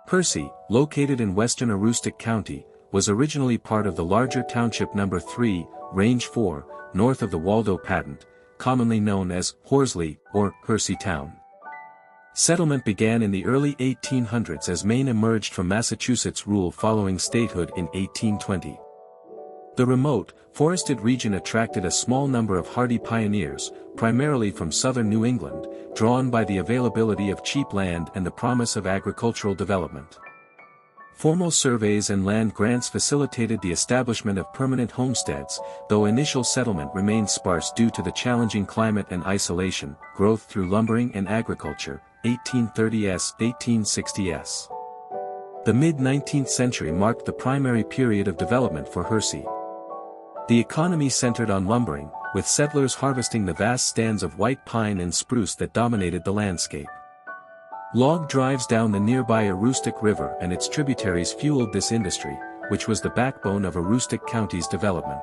Hersey, located in western Aroostook County, was originally part of the larger Township No. 3, Range 4, north of the Waldo Patent, commonly known as Horsley or Hersey Town. Settlement began in the early 1800s as Maine emerged from Massachusetts' rule following statehood in 1820. The remote, forested region attracted a small number of hardy pioneers, primarily from southern New England, drawn by the availability of cheap land and the promise of agricultural development. Formal surveys and land grants facilitated the establishment of permanent homesteads, though initial settlement remained sparse due to the challenging climate and isolation. Growth through lumbering and agriculture, 1830s-1860s. The mid-19th century marked the primary period of development for Hersey. The economy centered on lumbering, with settlers harvesting the vast stands of white pine and spruce that dominated the landscape. Log drives down the nearby Aroostook River and its tributaries fueled this industry, which was the backbone of Aroostook County's development.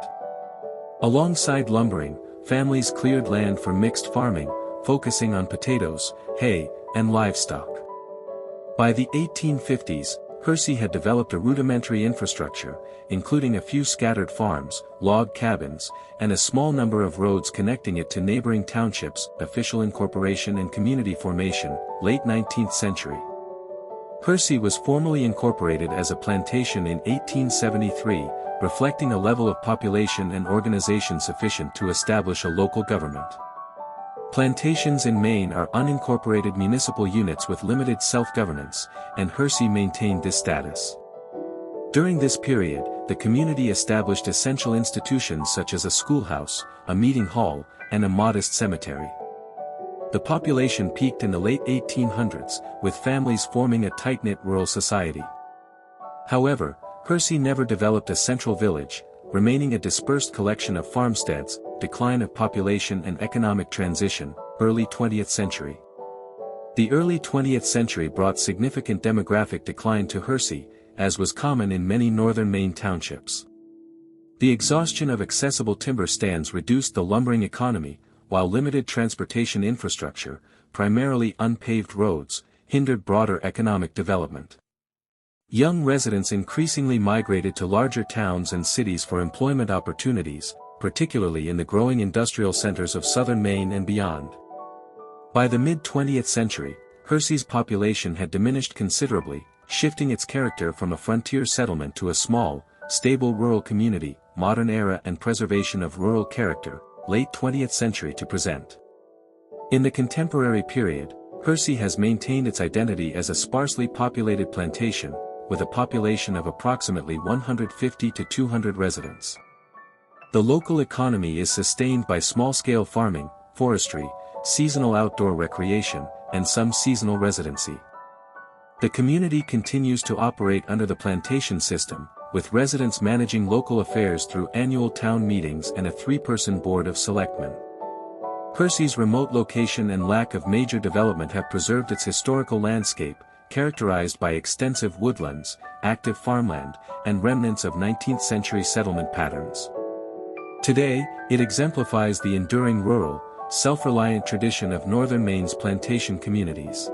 Alongside lumbering, families cleared land for mixed farming, focusing on potatoes, hay, and livestock. By the 1850s, Hersey had developed a rudimentary infrastructure, including a few scattered farms, log cabins, and a small number of roads connecting it to neighboring townships. Official incorporation and community formation, late 19th century. Hersey was formally incorporated as a plantation in 1873, reflecting a level of population and organization sufficient to establish a local government. Plantations in Maine are unincorporated municipal units with limited self-governance, and Hersey maintained this status. During this period, the community established essential institutions such as a schoolhouse, a meeting hall, and a modest cemetery. The population peaked in the late 1800s, with families forming a tight-knit rural society. However, Hersey never developed a central village, remaining a dispersed collection of farmsteads. Decline of population and economic transition, early 20th century. The early 20th century brought significant demographic decline to Hersey, as was common in many northern Maine townships. The exhaustion of accessible timber stands reduced the lumbering economy, while limited transportation infrastructure, primarily unpaved roads, hindered broader economic development. Young residents increasingly migrated to larger towns and cities for employment opportunities, particularly in the growing industrial centers of southern Maine and beyond. By the mid-20th century, Hersey's population had diminished considerably, shifting its character from a frontier settlement to a small, stable rural community. Modern era and preservation of rural character, late 20th century to present. In the contemporary period, Hersey has maintained its identity as a sparsely populated plantation, with a population of approximately 150 to 200 residents. The local economy is sustained by small-scale farming, forestry, seasonal outdoor recreation, and some seasonal residency. The community continues to operate under the plantation system, with residents managing local affairs through annual town meetings and a 3-person board of selectmen. Hersey's remote location and lack of major development have preserved its historical landscape, characterized by extensive woodlands, active farmland, and remnants of 19th-century settlement patterns. Today, it exemplifies the enduring rural, self-reliant tradition of northern Maine's plantation communities.